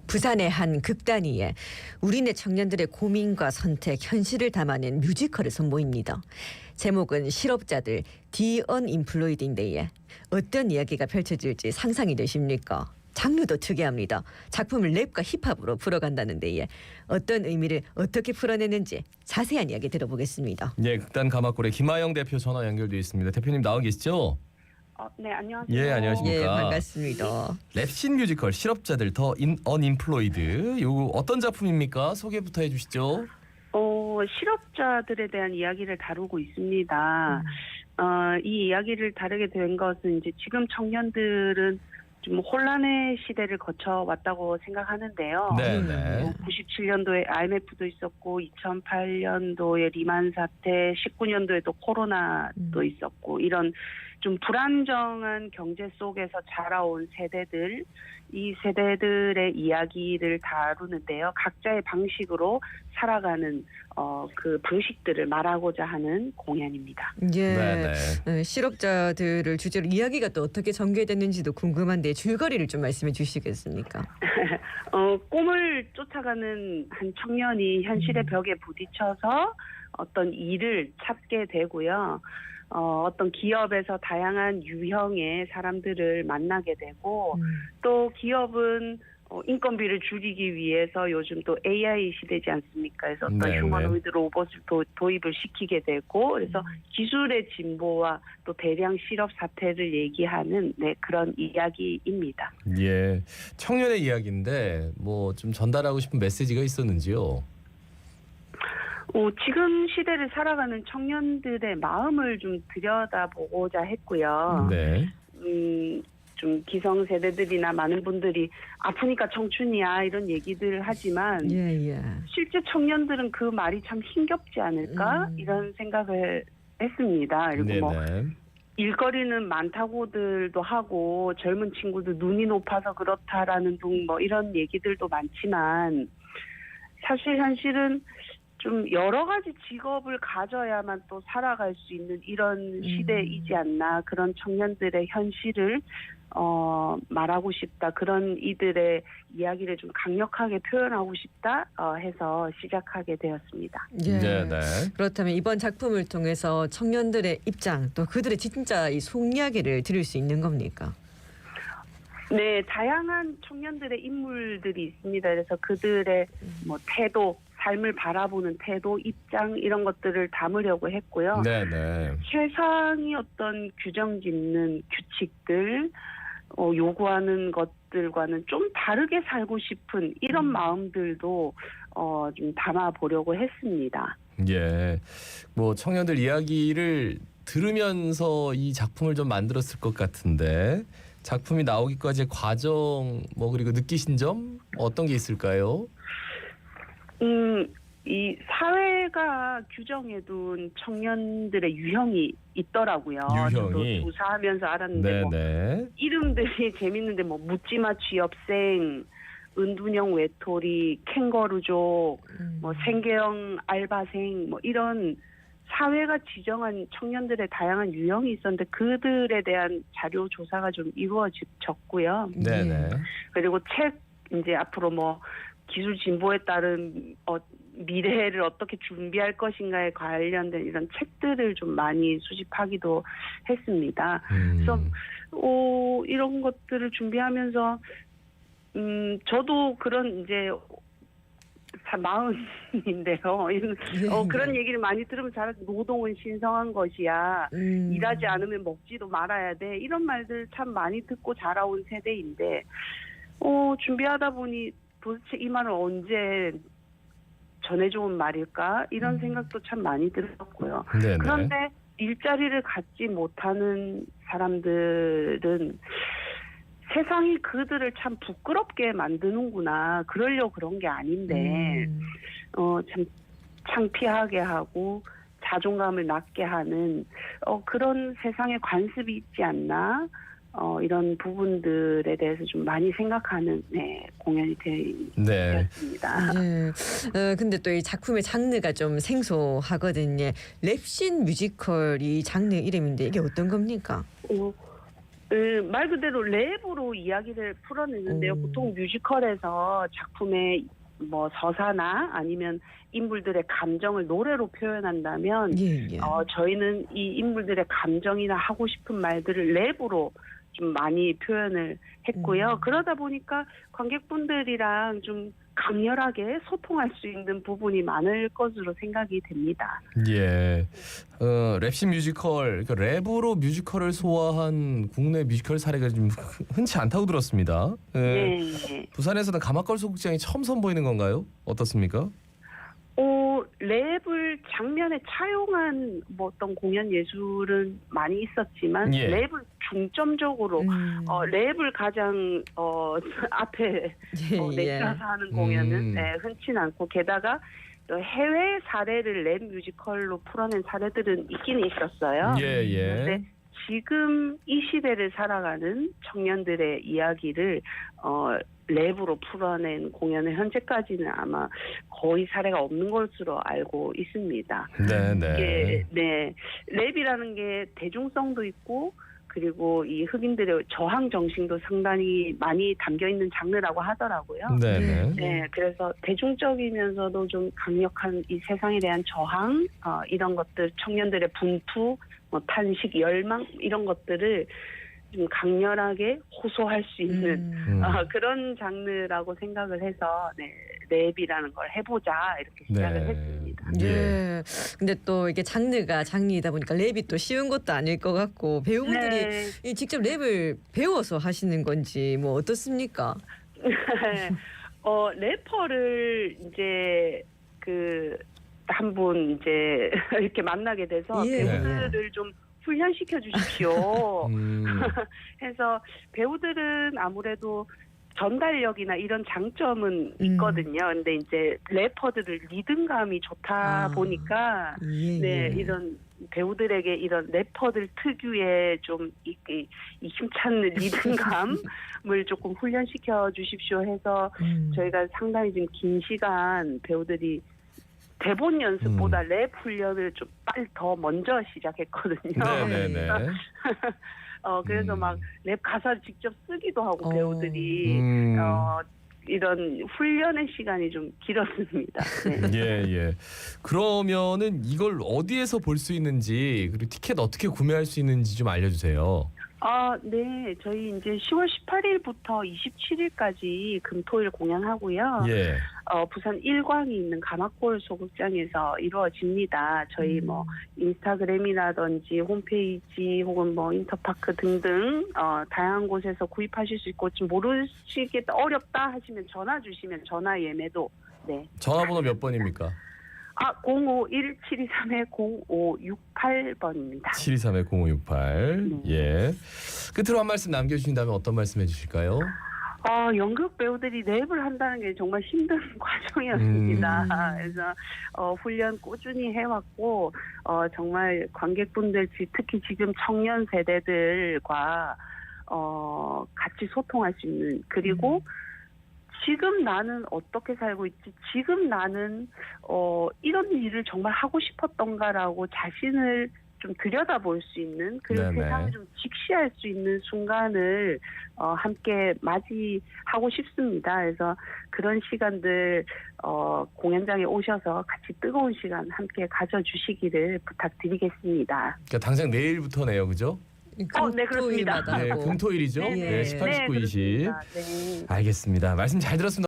부산의 한 극단위에 우리네 청년들의 고민과 선택, 현실을 담아낸 뮤지컬을 선보입니다. 제목은 실업자들 The Unemployed인데요. 어떤 이야기가 펼쳐질지 상상이 되십니까? 장르도 특이합니다. 작품을 랩과 힙합으로 풀어간다는데 어떤 의미를 어떻게 풀어내는지 자세한 이야기 들어보겠습니다. 예, 극단 가마골의 김하영 대표 전화 연결돼 있습니다. 대표님 나와 계시죠? 네, 안녕하세요. 예, 안녕하십니까. 예, 반갑습니다. 랩신 뮤지컬 실업자들 더 언임플로이드. 요거 어떤 작품입니까? 소개부터 해주시죠. 실업자들에 대한 이야기를 다루고 있습니다. 이 이야기를 다루게 된 것은 이제 지금 청년들은 좀 혼란의 시대를 거쳐왔다고 생각하는데요. 네. 97년도에 IMF도 있었고 2008년도에 리만 사태, 19년도에도 코로나도 있었고 이런 좀 불안정한 경제 속에서 자라온 세대들, 이 세대들의 이야기를 다루는데요. 각자의 방식으로 살아가는 그 방식들을 말하고자 하는 공연입니다. 예, 실업자들을 주제로 이야기가 또 어떻게 전개됐는지도 궁금한데 줄거리를 좀 말씀해 주시겠습니까? 꿈을 쫓아가는 한 청년이 현실의 벽에 부딪혀서 어떤 일을 찾게 되고요. 어떤 기업에서 다양한 유형의 사람들을 만나게 되고 또 기업은 인건비를 줄이기 위해서 요즘 또 AI 시대지 않습니까? 그래서 어떤 휴머노이드 로봇을 도입을 시키게 되고 그래서 기술의 진보와 또 대량 실업 사태를 얘기하는 그런 이야기입니다. 예, 청년의 이야기인데 뭐 좀 전달하고 싶은 메시지가 있었는지요? 지금 시대를 살아가는 청년들의 마음을 좀 들여다보고자 했고요. 네. 좀 기성세대들이나 많은 분들이 아프니까 청춘이야 이런 얘기들을 하지만 실제 청년들은 그 말이 참 힘겹지 않을까 이런 생각을 했습니다. 그리고 일거리는 많다고들도 하고 젊은 친구들 눈이 높아서 그렇다라는 등 뭐 이런 얘기들도 많지만 사실 현실은 좀 여러 가지 직업을 가져야만 또 살아갈 수 있는 이런 시대이지 않나 그런 청년들의 현실을 말하고 싶다 그런 이들의 이야기를 좀 강력하게 표현하고 싶다 해서 시작하게 되었습니다. 네. 그렇다면 이번 작품을 통해서 청년들의 입장 또 그들의 진짜 이 속 이야기를 들을 수 있는 겁니까? 네, 다양한 청년들의 인물들이 있습니다. 그래서 그들의 뭐 태도, 삶을 바라보는 태도, 입장 이런 것들을 담으려고 했고요. 세상이 어떤 규정 짓는 규칙들, 요구하는 것들과는 좀 다르게 살고 싶은 이런 마음들도 좀 담아보려고 했습니다. 예, 뭐 청년들 이야기를 들으면서 이 작품을 좀 만들었을 것 같은데 작품이 나오기까지의 과정 뭐 그리고 느끼신 점 어떤 게 있을까요? 이 사회가 규정해둔 청년들의 유형이 있더라고요. 저도 조사하면서 알았는데 뭐 이름들이 재밌는데 뭐 묻지마 취업생, 은둔형 외톨이, 캥거루족, 뭐 생계형 알바생 뭐 이런 사회가 지정한 청년들의 다양한 유형이 있었는데 그들에 대한 자료 조사가 좀 이루어졌고요. 그리고 책 이제 앞으로 뭐 기술 진보에 따른 미래를 어떻게 준비할 것인가에 관련된 이런 책들을 좀 많이 수집하기도 했습니다. 그래서 이런 것들을 준비하면서 저도 그런 이제 마흔인데요. 그런 얘기를 많이 들으면 노동은 신성한 것이야. 일하지 않으면 먹지도 말아야 돼. 이런 말들 참 많이 듣고 자라온 세대인데 준비하다 보니 도대체 이 말은 언제 전해줘온 말일까? 이런 생각도 참 많이 들었고요. 그런데 일자리를 갖지 못하는 사람들은 세상이 그들을 참 부끄럽게 만드는구나. 그러려고 그런 게 아닌데 참 창피하게 하고 자존감을 낮게 하는 그런 세상의 관습이 있지 않나. 이런 부분들에 대해서 좀 많이 생각하는 공연이 되었습니다. 근데 또 이 작품의 장르가 좀 생소하거든요. 랩신 뮤지컬이 장르 이름인데 이게 어떤 겁니까? 말 그대로 랩으로 이야기를 풀어내는데요. 보통 뮤지컬에서 작품의 뭐 서사나 아니면 인물들의 감정을 노래로 표현한다면 예. 저희는 이 인물들의 감정이나 하고 싶은 말들을 랩으로 좀 많이 표현을 했고요. 그러다 보니까 관객분들이랑 좀 강렬하게 소통할 수 있는 부분이 많을 것으로 생각이 됩니다. 예. 랩신 뮤지컬, 그러니까 랩으로 뮤지컬을 소화한 국내 뮤지컬 사례가 좀 흔치 않다고 들었습니다. 네. 부산에서는 가마걸 소극장이 처음 선보이는 건가요? 어떻습니까? 랩을 장면에 차용한 뭐 어떤 공연 예술은 많이 있었지만 예. 랩을 중점적으로 랩을 가장 앞에 내려서 하는 공연은 흔치는 않고 게다가 또 해외 사례를 랩 뮤지컬로 풀어낸 사례들은 있긴 있었어요. 예. 그런데 지금 이 시대를 살아가는 청년들의 이야기를 랩으로 풀어낸 공연은 현재까지는 아마 거의 사례가 없는 것으로 알고 있습니다. 네. 랩이라는 게 대중성도 있고 그리고 이 흑인들의 저항 정신도 상당히 많이 담겨 있는 장르라고 하더라고요. 네. 그래서 대중적이면서도 좀 강력한 이 세상에 대한 저항, 이런 것들, 청년들의 분투, 뭐 탄식, 열망 이런 것들을 좀 강렬하게 호소할 수 있는 그런 장르라고 생각을 해서 랩이라는 걸 해보자 이렇게 시작을 했습니다. 예. 근데 또 이게 장르가 장르이다 보니까 랩이 또 쉬운 것도 아닐 것 같고 배우분들이 직접 랩을 배워서 하시는 건지 뭐 어떻습니까? 래퍼를 이제 한 분 이제 이렇게 만나게 돼서 배우들을 좀 훈련시켜 주십시오. 해서 배우들은 아무래도 전달력이나 이런 장점은 있거든요. 근데 이제 래퍼들을 리듬감이 좋다 보니까 이런 배우들에게 이런 래퍼들 특유의 좀 이 힘찬 리듬감을 조금 훈련시켜 주십시오 해서 저희가 상당히 좀 긴 시간 배우들이 대본 연습보다 랩 훈련을 좀 빨리 더 먼저 시작했거든요. 그래서 막 랩 가사를 직접 쓰기도 하고 배우들이 이런 훈련의 시간이 좀 길었습니다. 예. 그러면은 이걸 어디에서 볼 수 있는지 그리고 티켓 어떻게 구매할 수 있는지 좀 알려주세요. 네. 저희 이제 10월 18일부터 27일까지 금토일 공연하고요. 부산 일광이 있는 가마골 소극장에서 이루어집니다. 저희 뭐 인스타그램이라든지 홈페이지 혹은 뭐 인터파크 등등 다양한 곳에서 구입하실 수 있고 지금 모르시겠다 어렵다 하시면 전화 주시면 전화 예매도 전화번호 몇 번입니까? 051-723-0568번입니다. 723-0568. 예. 끝으로 한 말씀 남겨주신다면 어떤 말씀 해주실까요? 연극 배우들이 랩을 한다는 게 정말 힘든 과정이었습니다. 그래서 훈련 꾸준히 해왔고 정말 관객분들 특히 지금 청년 세대들과 같이 소통할 수 있는 그리고 지금 나는 어떻게 살고 있지? 지금 나는 이런 일을 정말 하고 싶었던가라고 자신을 좀 들여다볼 수 있는 그리고 세상을 좀 직시할 수 있는 순간을 함께 맞이하고 싶습니다. 그래서 그런 시간들 공연장에 오셔서 같이 뜨거운 시간 함께 가져주시기를 부탁드리겠습니다. 그러니까 당장 내일부터네요, 그죠? 네, 그렇습니다. 금토일이죠. 18, 19, 20. 네. 알겠습니다. 말씀 잘 들었습니다.